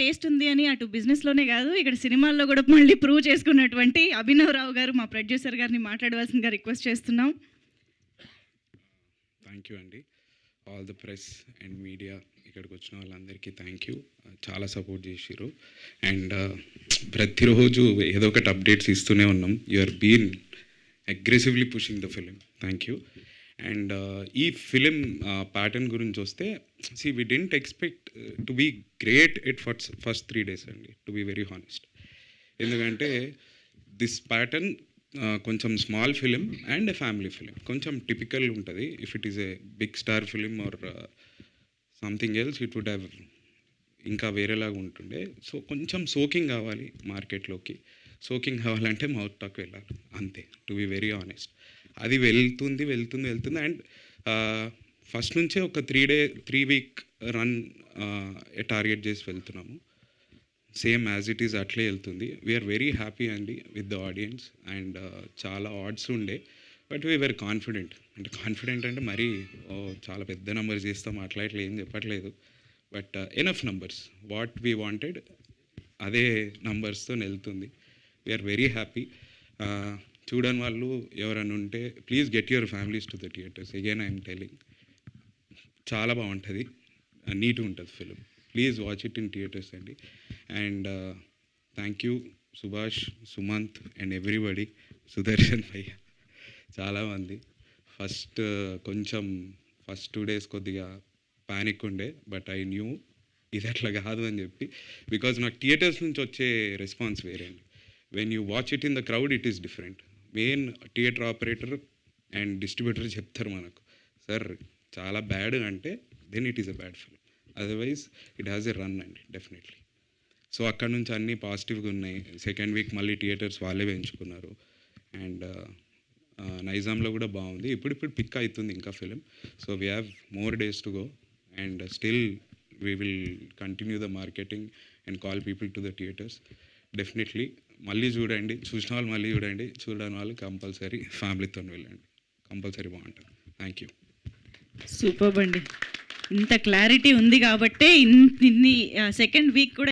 Taste ఉంది అని అటు బిజినెస్‌లోనే గాదు, ఇక్కడ సినిమాల్లో గూడా మళ్ళీ ప్రూవ్ చేసుకున్నటువంటి అభినవ్ రావు గారు మా ప్రొడ్యూసర్ గారిని మాట్లాడవలసిందిగా రిక్వెస్ట్ చేస్తున్నాం. థ్యాంక్ యూ అండి. All the press and media ఇక్కడికి వచ్చిన వాళ్ళందరికీ థ్యాంక్ యూ. చాలా సపోర్ట్ చేసిర్రు అండ్ ప్రతిరోజు ఏదో ఒకటి అప్డేట్స్ ఇస్తూనే ఉన్నాం. You are been aggressively pushing the film. Thank you. And ఈ ఫిలిం ప్యాటర్న్ గురించి వస్తే we didn't expect to be great at first 3 days అండి, టు బీ వెరీ హానెస్ట్. ఎందుకంటే దిస్ ప్యాటర్న్ కొంచెం small film and a family film, కొంచెం typical ఉంటుంది. If it is a big star film or something else it would have ఇంకా వేరేలాగా ఉంటుండే. So కొంచెం soaking కావాలి మార్కెట్లోకి. సోకింగ్ కావాలంటే మౌత్ టాక్ వెళ్ళాలి అంతే, టు బీ వెరీ ఆనెస్ట్. అది వెళ్తుంది అండ్ ఫస్ట్ నుంచే ఒక 3 week రన్ టార్గెట్ చేసి వెళ్తున్నాము. సేమ్ యాజ్ ఇట్ ఈస్ అట్లే వెళ్తుంది. వీఆర్ వెరీ హ్యాపీ అండి విత్ ద ఆడియన్స్ అండ్ చాలా ఆడ్స్ ఉండే బట్ వీఆర్ కాన్ఫిడెంట్. అంటే మరీ చాలా పెద్ద నెంబర్స్ చేస్తాం అట్లా ఇట్లా ఏం చెప్పట్లేదు. But enough numbers what we wanted అదే నంబర్స్తో వెళ్తుంది. We are very happy. చూడని వాళ్ళు ఎవరైనా ఉంటే please get your families to the theatres. Again I'm telling, చాలా బాగుంటుంది, నీట్గా ఉంటుంది film. Please watch it in theatres అండి. And thank you Subhash, Sumanth and everybody, Sudarshan భయ్య, చాలామంది. ఫస్ట్ 2 days కొద్దిగా ప్యానిక్ ఉండే బట్ ఐ న్యూ ఇది అట్లా కాదు అని చెప్పి, బికాజ్ నాకు థియేటర్స్ నుంచి వచ్చే రెస్పాన్స్ వేరే అండి. When you watch it in the crowd it is different. Main theatre operator and distributor చెప్తారు మనకు, సార్ చాలా బ్యాడ్ అంటే then it is a bad film, otherwise it has a run అండి డెఫినెట్లీ. సో అక్కడ నుంచి అన్నీ పాజిటివ్గా ఉన్నాయి. సెకండ్ వీక్ మళ్ళీ థియేటర్స్ వాళ్ళే పెంచుకున్నారు అండ్ నైజాంలో కూడా బాగుంది. ఇప్పుడు పిక్ అవుతుంది ఇంకా film. So we have more days to go and still we will continue the marketing and call people to the theatres. Definitely మళ్ళీ చూడండి, చూసిన వాళ్ళు మళ్ళీ చూడండి, చూడని వాళ్ళు కంపల్సరీ ఫ్యామిలీతో వెళ్ళండి, కంపల్సరీ బాగుంటుంది. Thank you. సూపర్బ్ అండి. ఇంత క్లారిటీ ఉంది కాబట్టే ఇన్ని సెకండ్ వీక్ కూడా